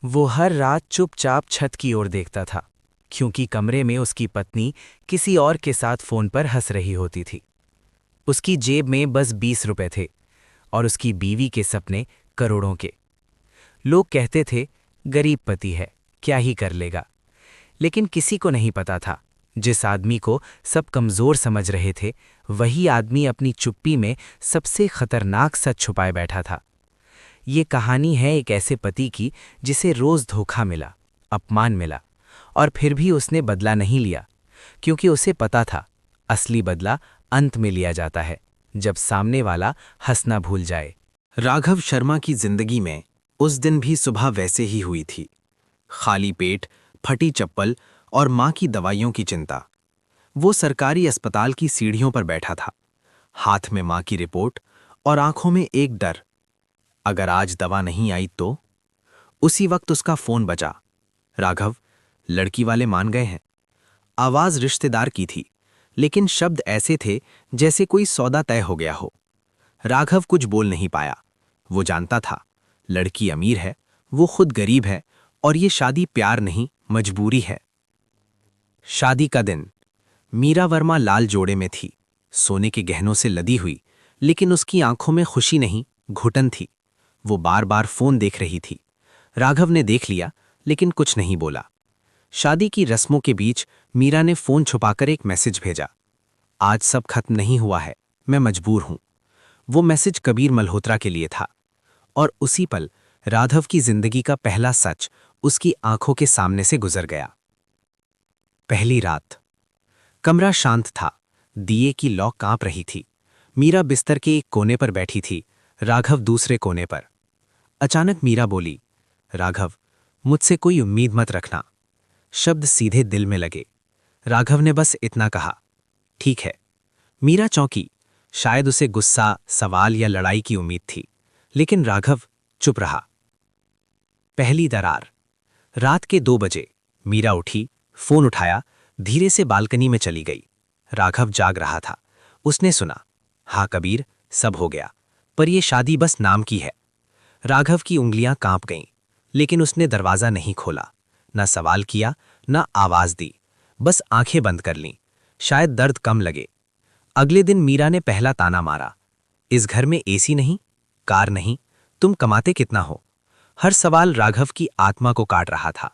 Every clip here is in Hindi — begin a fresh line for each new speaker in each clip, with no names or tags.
वो हर रात चुपचाप छत की ओर देखता था, क्योंकि कमरे में उसकी पत्नी किसी और के साथ फोन पर हंस रही होती थी। उसकी जेब में बस 20 रुपए थे और उसकी बीवी के सपने करोड़ों के। लोग कहते थे, गरीब पति है, क्या ही कर लेगा। लेकिन किसी को नहीं पता था, जिस आदमी को सब कमजोर समझ रहे थे, वही आदमी अपनी चुप्पी में सबसे खतरनाक सच छुपाए बैठा था। ये कहानी है एक ऐसे पति की जिसे रोज धोखा मिला, अपमान मिला, और फिर भी उसने बदला नहीं लिया, क्योंकि उसे पता था असली बदला अंत में लिया जाता है, जब सामने वाला हंसना भूल जाए।
राघव शर्मा की जिंदगी में उस दिन भी सुबह वैसे ही हुई थी। खाली पेट, फटी चप्पल और मां की दवाइयों की चिंता। वो सरकारी अस्पताल की सीढ़ियों पर बैठा था, हाथ में मां की रिपोर्ट और आंखों में एक डर, अगर आज दवा नहीं आई तो। उसी वक्त उसका फोन बजा। राघव, लड़की वाले मान गए हैं। आवाज रिश्तेदार की थी, लेकिन शब्द ऐसे थे जैसे कोई सौदा तय हो गया हो। राघव कुछ बोल नहीं पाया। वो जानता था, लड़की अमीर है, वो खुद गरीब है, और ये शादी प्यार नहीं, मजबूरी है। शादी का दिन। मीरा वर्मा लाल जोड़े में थी, सोने के गहनों से लदी हुई, लेकिन उसकी आंखों में खुशी नहीं, घुटन थी। वो बार बार फोन देख रही थी। राघव ने देख लिया, लेकिन कुछ नहीं बोला। शादी की रस्मों के बीच मीरा ने फोन छुपाकर एक मैसेज भेजा, आज सब खत्म नहीं हुआ है, मैं मजबूर हूं। वो मैसेज कबीर मल्होत्रा के लिए था, और उसी पल राघव की जिंदगी का पहला सच उसकी आंखों के सामने से गुजर गया। पहली रात। कमरा शांत था, दिए की लौ कांप रही थी। मीरा बिस्तर के एक कोने पर बैठी थी, राघव दूसरे कोने पर। अचानक मीरा बोली, राघव, मुझसे कोई उम्मीद मत रखना। शब्द सीधे दिल में लगे। राघव ने बस इतना कहा, ठीक है। मीरा चौंकी, शायद उसे गुस्सा, सवाल या लड़ाई की उम्मीद थी, लेकिन राघव चुप रहा। पहली दरार। रात के 2 बजे मीरा उठी, फोन उठाया, धीरे से बालकनी में चली गई। राघव जाग रहा था। उसने सुना, हाँ कबीर, सब हो गया, पर यह शादी बस नाम की है। राघव की उंगलियां कांप गईं, लेकिन उसने दरवाजा नहीं खोला, न सवाल किया, न आवाज दी, बस आंखें बंद कर लीं, शायद दर्द कम लगे। अगले दिन मीरा ने पहला ताना मारा, इस घर में एसी नहीं, कार नहीं, तुम कमाते कितना हो। हर सवाल राघव की आत्मा को काट रहा था,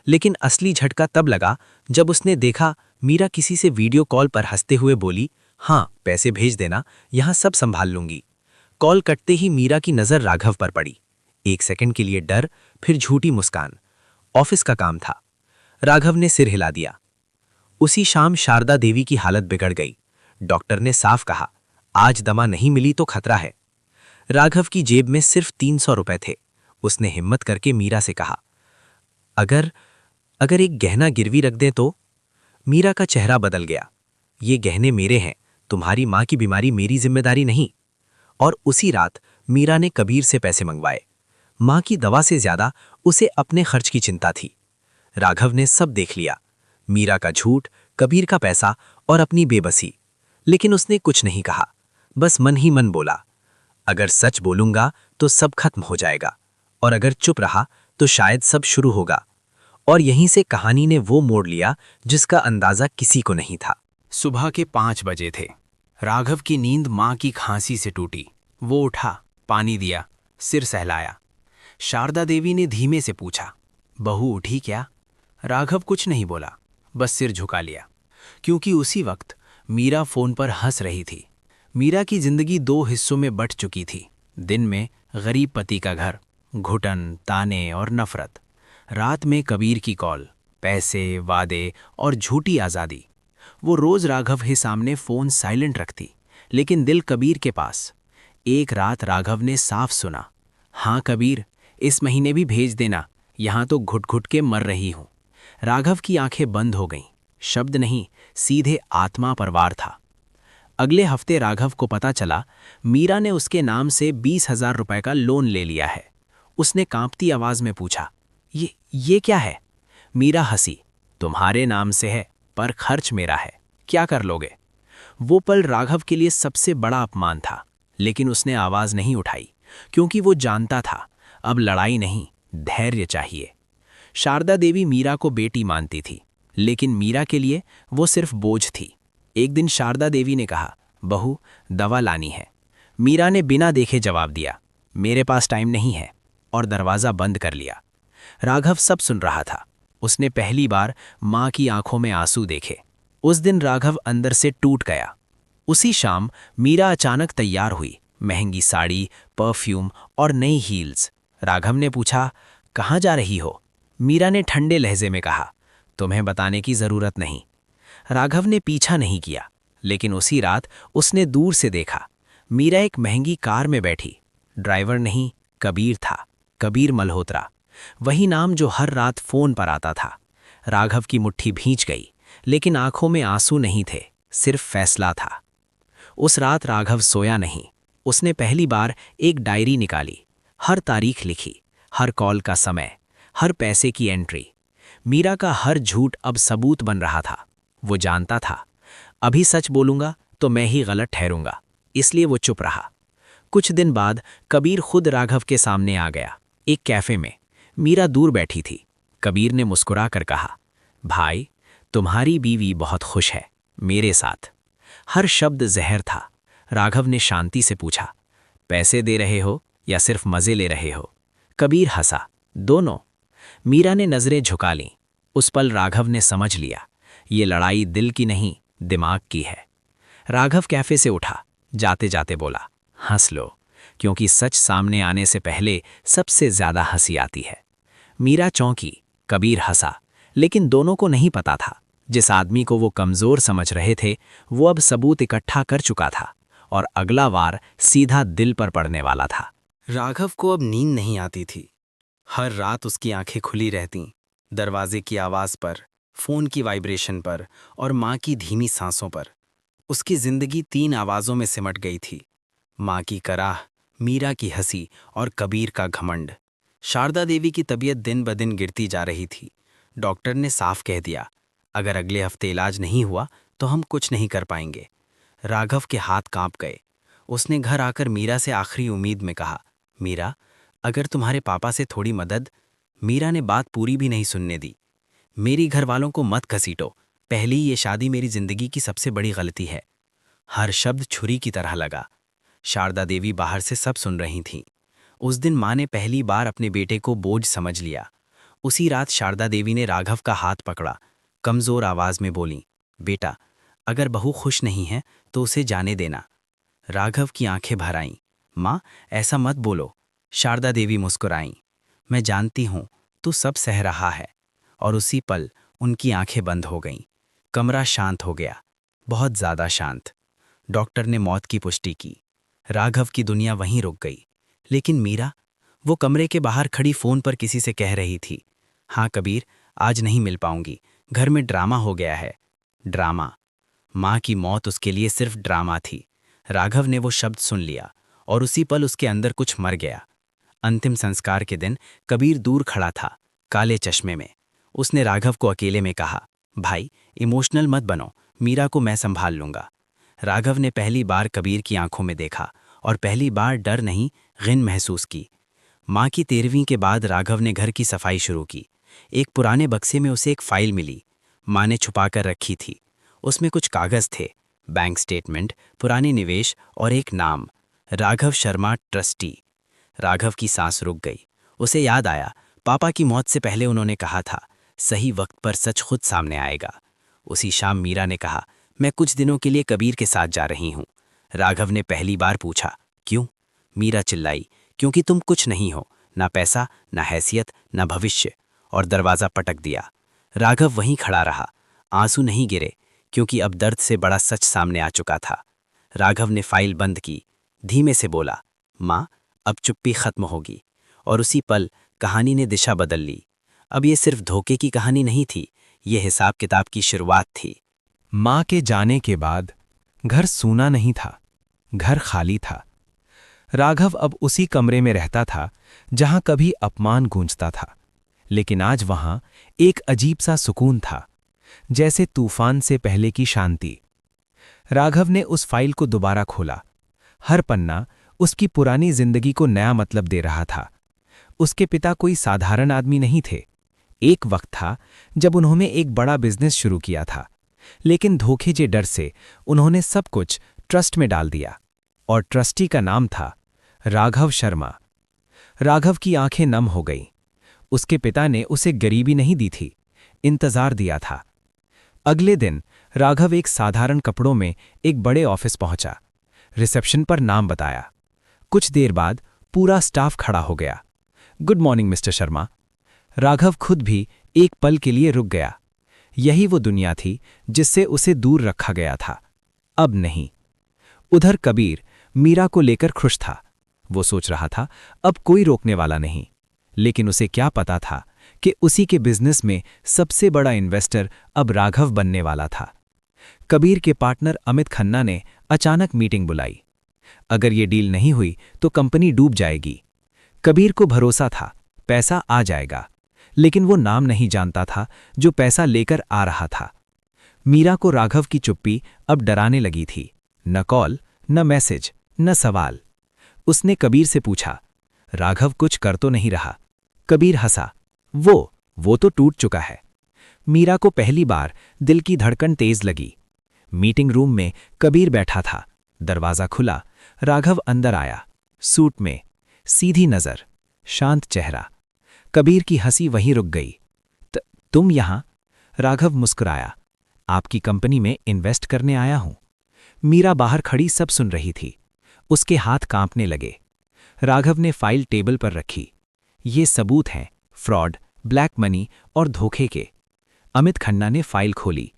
लेकिन असली झटका तब लगा जब उसने देखा मीरा किसी से वीडियो कॉल पर हंसते हुए बोली, हाँ पैसे भेज देना, यहां सब संभाल लूंगी। कॉल कटते ही मीरा की नजर राघव पर पड़ी। 1 सेकंड के लिए डर, फिर झूठी मुस्कान। ऑफिस का काम था। राघव ने सिर हिला दिया। उसी शाम शारदा देवी की हालत बिगड़ गई। डॉक्टर ने साफ कहा, आज दवा नहीं मिली तो खतरा है। राघव की जेब में सिर्फ 300 रुपए थे। उसने हिम्मत करके मीरा से कहा, अगर एक गहना गिरवी रख दें तो। मीरा का चेहरा बदल गया, ये गहने मेरे हैं, तुम्हारी मां की बीमारी मेरी जिम्मेदारी नहीं। और उसी रात मीरा ने कबीर से पैसे मंगवाए। मां की दवा से ज्यादा उसे अपने खर्च की चिंता थी। राघव ने सब देख लिया, मीरा का झूठ, कबीर का पैसा और अपनी बेबसी, लेकिन उसने कुछ नहीं कहा, बस मन ही मन बोला, अगर सच बोलूंगा तो सब खत्म हो जाएगा, और अगर चुप रहा तो शायद सब शुरू होगा। और यहीं से कहानी ने वो मोड़ लिया जिसका अंदाजा किसी को नहीं था।
सुबह के 5 बजे थे। राघव की नींद मां की खांसी से टूटी। वो उठा, पानी दिया, सिर सहलाया। शारदा देवी ने धीमे से पूछा, बहू उठी क्या? राघव कुछ नहीं बोला, बस सिर झुका लिया, क्योंकि उसी वक्त मीरा फोन पर हंस रही थी। मीरा की जिंदगी 2 हिस्सों में बंट चुकी थी। दिन में गरीब पति का घर, घुटन, ताने और नफरत। रात में कबीर की कॉल, पैसे, वादे और झूठी आज़ादी। वो रोज राघव के सामने फोन साइलेंट रखती, लेकिन दिल कबीर के पास। एक रात राघव ने साफ सुना, हाँ कबीर, इस महीने भी भेज देना, यहां तो घुट घुट के मर रही हूं। राघव की आंखें बंद हो गईं। शब्द नहीं, सीधे आत्मा पर वार था। अगले हफ्ते राघव को पता चला मीरा ने उसके नाम से 20,000 रुपए का लोन ले लिया है। उसने कांपती आवाज में पूछा, ये क्या है? मीरा हंसी, तुम्हारे नाम से है, पर खर्च मेरा है, क्या कर लोगे? वो पल राघव के लिए सबसे बड़ा अपमान था, लेकिन उसने आवाज नहीं उठाई, क्योंकि वो जानता था अब लड़ाई नहीं, धैर्य चाहिए। शारदा देवी मीरा को बेटी मानती थी, लेकिन मीरा के लिए वो सिर्फ बोझ थी। एक दिन शारदा देवी ने कहा, बहू, दवा लानी है। मीरा ने बिना देखे जवाब दिया, मेरे पास टाइम नहीं है, और दरवाज़ा बंद कर लिया। राघव सब सुन रहा था। उसने पहली बार माँ की आंखों में आंसू देखे। उस दिन राघव अंदर से टूट गया। उसी शाम मीरा अचानक तैयार हुई, महंगी साड़ी, परफ्यूम और नई हील्स। राघव ने पूछा, कहाँ जा रही हो? मीरा ने ठंडे लहजे में कहा, तुम्हें बताने की ज़रूरत नहीं। राघव ने पीछा नहीं किया, लेकिन उसी रात उसने दूर से देखा। मीरा एक महंगी कार में बैठी। ड्राइवर नहीं, कबीर था, कबीर मल्होत्रा, वही नाम जो हर रात फ़ोन पर आता था। राघव की मुट्ठी भींच गई, लेकिन आंखों में आंसू नहीं थे, सिर्फ फैसला था। उस रात राघव सोया नहीं। उसने पहली बार एक डायरी निकाली, हर तारीख लिखी, हर कॉल का समय, हर पैसे की एंट्री। मीरा का हर झूठ अब सबूत बन रहा था। वो जानता था, अभी सच बोलूंगा तो मैं ही गलत ठहरूंगा, इसलिए वो चुप रहा। कुछ दिन बाद कबीर खुद राघव के सामने आ गया, एक कैफे में। मीरा दूर बैठी थी। कबीर ने मुस्कुरा कर कहा, भाई, तुम्हारी बीवी बहुत खुश है मेरे साथ। हर शब्द जहर था। राघव ने शांति से पूछा, पैसे दे रहे हो या सिर्फ मजे ले रहे हो? कबीर हंसा, दोनों। मीरा ने नजरें झुका लीं। उस पल राघव ने समझ लिया, ये लड़ाई दिल की नहीं, दिमाग की है। राघव कैफे से उठा, जाते जाते बोला, हंस लो, क्योंकि सच सामने आने से पहले सबसे ज्यादा हंसी आती है। मीरा चौंकी, कबीर हंसा, लेकिन दोनों को नहीं पता था, जिस आदमी को वो कमजोर समझ रहे थे, वो अब सबूत इकट्ठा कर चुका था, और अगला वार सीधा दिल पर पड़ने वाला था।
राघव को अब नींद नहीं आती थी। हर रात उसकी आंखें खुली रहतीं, दरवाजे की आवाज़ पर, फ़ोन की वाइब्रेशन पर और माँ की धीमी सांसों पर। उसकी जिंदगी 3 आवाज़ों में सिमट गई थी, माँ की कराह, मीरा की हंसी और कबीर का घमंड। शारदा देवी की तबीयत दिन ब दिन गिरती जा रही थी। डॉक्टर ने साफ कह दिया, अगर अगले हफ्ते इलाज नहीं हुआ तो हम कुछ नहीं कर पाएंगे। राघव के हाथ कांप गए। उसने घर आकर मीरा से आखिरी उम्मीद में कहा, मीरा, अगर तुम्हारे पापा से थोड़ी मदद। मीरा ने बात पूरी भी नहीं सुनने दी। मेरी घर वालों को मत घसीटो, पहली ये शादी मेरी जिंदगी की सबसे बड़ी गलती है। हर शब्द छुरी की तरह लगा। शारदा देवी बाहर से सब सुन रही थीं। उस दिन माँ ने पहली बार अपने बेटे को बोझ समझ लिया। उसी रात शारदा देवी ने राघव का हाथ पकड़ा, कमजोर आवाज में बोली, बेटा, अगर बहू खुश नहीं है तो उसे जाने देना। राघव की आंखें भर आईं। माँ, ऐसा मत बोलो। शारदा देवी मुस्कुराईं, मैं जानती हूँ तू सब सह रहा है। और उसी पल उनकी आंखें बंद हो गईं। कमरा शांत हो गया, बहुत ज्यादा शांत। डॉक्टर ने मौत की पुष्टि की। राघव की दुनिया वहीं रुक गई। लेकिन मीरा, वो कमरे के बाहर खड़ी फोन पर किसी से कह रही थी, हाँ कबीर, आज नहीं मिल पाऊंगी, घर में ड्रामा हो गया है। ड्रामा? माँ की मौत उसके लिए सिर्फ ड्रामा थी। राघव ने वो शब्द सुन लिया और उसी पल उसके अंदर कुछ मर गया। अंतिम संस्कार के दिन कबीर दूर खड़ा था, काले चश्मे में। उसने राघव को अकेले में कहा, भाई, इमोशनल मत बनो, मीरा को मैं संभाल लूंगा। राघव ने पहली बार कबीर की आंखों में देखा और पहली बार डर नहीं, गिन महसूस की। माँ की 13वीं के बाद राघव ने घर की सफाई शुरू की। एक पुराने बक्से में उसे एक फाइल मिली। माँ ने छुपा कर रखी थी। उसमें कुछ कागज थे, बैंक स्टेटमेंट, पुराने निवेश और एक नाम, राघव शर्मा, ट्रस्टी। राघव की सांस रुक गई। उसे याद आया, पापा की मौत से पहले उन्होंने कहा था, सही वक्त पर सच खुद सामने आएगा। उसी शाम मीरा ने कहा, मैं कुछ दिनों के लिए कबीर के साथ जा रही हूँ। राघव ने पहली बार पूछा, क्यों? मीरा चिल्लाई, क्योंकि तुम कुछ नहीं हो, ना पैसा, ना हैसियत, ना भविष्य। और दरवाज़ा पटक दिया। राघव वहीं खड़ा रहा, आंसू नहीं गिरे, क्योंकि अब दर्द से बड़ा सच सामने आ चुका था। राघव ने फाइल बंद की, धीमे से बोला, माँ, अब चुप्पी खत्म होगी। और उसी पल कहानी ने दिशा बदल ली। अब ये सिर्फ धोखे की कहानी नहीं थी, ये हिसाब किताब की शुरुआत थी।
माँ के जाने के बाद घर सूना नहीं था, घर खाली था। राघव अब उसी कमरे में रहता था जहां कभी अपमान गूंजता था, लेकिन आज वहां एक अजीब सा सुकून था, जैसे तूफान से पहले की शांति। राघव ने उस फाइल को दोबारा खोला। हर पन्ना उसकी पुरानी जिंदगी को नया मतलब दे रहा था। उसके पिता कोई साधारण आदमी नहीं थे, एक वक्त था जब उन्होंने एक बड़ा बिजनेस शुरू किया था, लेकिन धोखे के डर से उन्होंने सब कुछ ट्रस्ट में डाल दिया, और ट्रस्टी का नाम था राघव शर्मा। राघव की आंखें नम हो गईं। उसके पिता ने उसे गरीबी नहीं दी थी, इंतजार दिया था। अगले दिन राघव एक साधारण कपड़ों में एक बड़े ऑफिस पहुंचा। रिसेप्शन पर नाम बताया। कुछ देर बाद पूरा स्टाफ खड़ा हो गया। Good morning mister Sharma. Raghav खुद भी एक पल के लिए रुक गया। यही वो दुनिया थी जिससे उसे दूर रखा गया था। अब नहीं। उधर कबीर मीरा को लेकर खुश था। वो सोच रहा था अब कोई रोकने वाला नहीं, लेकिन उसे क्या पता था कि उसी के बिजनेस में सबसे बड़ा इन्वेस्टर अब राघव बनने वाला था। कबीर के पार्टनर अमित खन्ना ने अचानक मीटिंग बुलाई। अगर ये डील नहीं हुई तो कंपनी डूब जाएगी। कबीर को भरोसा था पैसा आ जाएगा, लेकिन वो नाम नहीं जानता था जो पैसा लेकर आ रहा था। मीरा को राघव की चुप्पी अब डराने लगी थी। न कॉल, न मैसेज, न सवाल। उसने कबीर से पूछा, राघव कुछ कर तो नहीं रहा? कबीर हंसा, वो तो टूट चुका है। मीरा को पहली बार दिल की धड़कन तेज लगी। मीटिंग रूम में कबीर बैठा था। दरवाजा खुला, राघव अंदर आया। सूट में, सीधी नजर, शांत चेहरा। कबीर की हंसी वहीं रुक गई। तुम यहां? राघव मुस्कुराया। आपकी कंपनी में इन्वेस्ट करने आया हूं। मीरा बाहर खड़ी सब सुन रही थी। उसके हाथ कांपने लगे। राघव ने फाइल टेबल पर रखी। ये सबूत हैं फ्रॉड, ब्लैक मनी और धोखे के। अमित खन्ना ने फाइल खोली।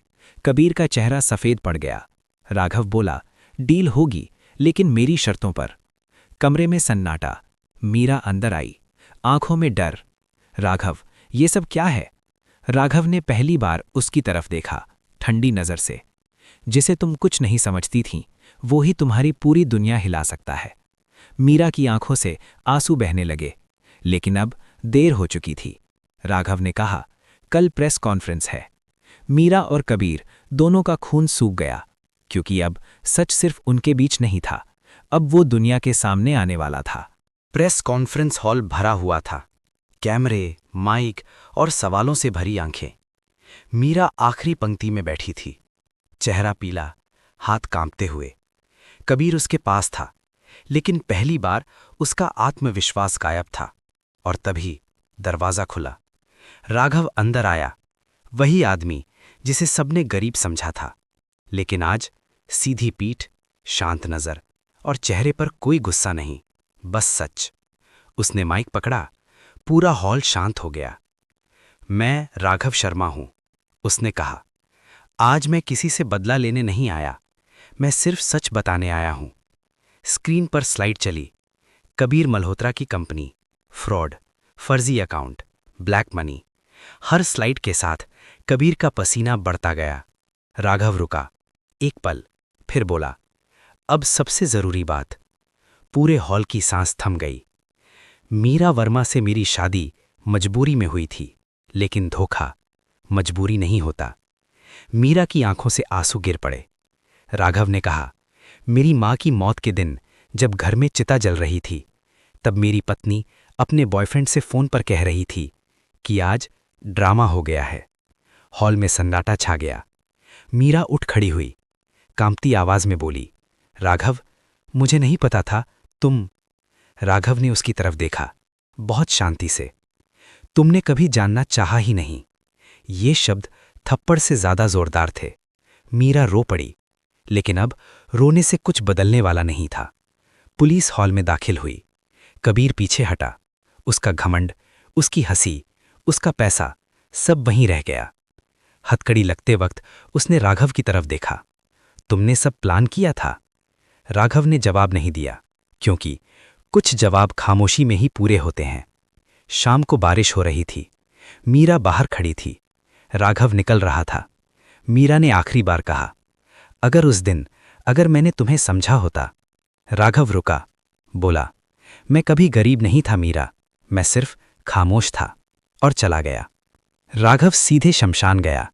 कबीर का चेहरा सफेद पड़ गया। राघव बोला, डील होगी, लेकिन मेरी शर्तों पर। कमरे में सन्नाटा। मीरा अंदर आई, आंखों में डर। राघव, ये सब क्या है? राघव ने पहली बार उसकी तरफ देखा, ठंडी नजर से। जिसे तुम कुछ नहीं समझती थीं, वो ही तुम्हारी पूरी दुनिया हिला सकता है। मीरा की आंखों से आंसू बहने लगे, लेकिन अब देर हो चुकी थी। राघव ने कहा, कल प्रेस कॉन्फ्रेंस है। मीरा और कबीर दोनों का खून सूख गया, क्योंकि अब सच सिर्फ उनके बीच नहीं था, अब वो दुनिया के सामने आने वाला था।
प्रेस कॉन्फ्रेंस हॉल भरा हुआ था। कैमरे, माइक और सवालों से भरी आंखें। मीरा आखिरी पंक्ति में बैठी थी, चेहरा पीला, हाथ कांपते हुए। कबीर उसके पास था, लेकिन पहली बार उसका आत्मविश्वास गायब था। और तभी दरवाजा खुला। राघव अंदर आया, वही आदमी जिसे सबने गरीब समझा था, लेकिन आज सीधी पीठ, शांत नजर और चेहरे पर कोई गुस्सा नहीं, बस सच। उसने माइक पकड़ा। पूरा हॉल शांत हो गया। मैं राघव शर्मा हूं, उसने कहा। आज मैं किसी से बदला लेने नहीं आया, मैं सिर्फ सच बताने आया हूं। स्क्रीन पर स्लाइड चली। कबीर मल्होत्रा की कंपनी, फ्रॉड, फर्जी अकाउंट, ब्लैक मनी। हर स्लाइड के साथ कबीर का पसीना बढ़ता गया। राघव रुका एक पल, फिर बोला, अब सबसे जरूरी बात। पूरे हॉल की सांस थम गई। मीरा वर्मा से मेरी शादी मजबूरी में हुई थी, लेकिन धोखा मजबूरी नहीं होता। मीरा की आंखों से आंसू गिर पड़े। राघव ने कहा, मेरी मां की मौत के दिन जब घर में चिता जल रही थी, तब मेरी पत्नी अपने बॉयफ्रेंड से फोन पर कह रही थी कि आज ड्रामा हो गया है। हॉल में सन्नाटा छा गया। मीरा उठ खड़ी हुई, कांपती आवाज में बोली, राघव, मुझे नहीं पता था तुम। राघव ने उसकी तरफ देखा, बहुत शांति से। तुमने कभी जानना चाहा ही नहीं। ये शब्द थप्पड़ से ज्यादा जोरदार थे। मीरा रो पड़ी, लेकिन अब रोने से कुछ बदलने वाला नहीं था। पुलिस हॉल में दाखिल हुई। कबीर पीछे हटा। उसका घमंड, उसकी हंसी, उसका पैसा, सब वहीं रह गया। हथकड़ी लगते वक्त उसने राघव की तरफ देखा। तुमने सब प्लान किया था? राघव ने जवाब नहीं दिया, क्योंकि कुछ जवाब खामोशी में ही पूरे होते हैं। शाम को बारिश हो रही थी। मीरा बाहर खड़ी थी। राघव निकल रहा था। मीरा ने आखिरी बार कहा, अगर उस दिन अगर मैंने तुम्हें समझा होता। राघव रुका, बोला, मैं कभी गरीब नहीं था मीरा, मैं सिर्फ खामोश था, और चला गया। राघव सीधे शमशान गया।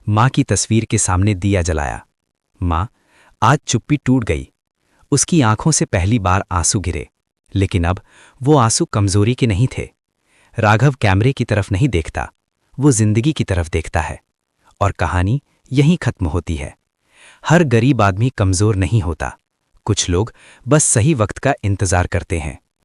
मां की तस्वीर के सामने दिया जलाया। मां, आज चुप्पी टूट गई। उसकी आंखों से पहली बार आंसू गिरे, लेकिन अब वो आंसू कमजोरी के नहीं थे। राघव कैमरे की तरफ नहीं देखता,
वो जिंदगी की तरफ देखता है और कहानी यहीं खत्म होती है। हर गरीब आदमी कमजोर नहीं होता, कुछ लोग बस सही वक्त का इंतजार करते हैं।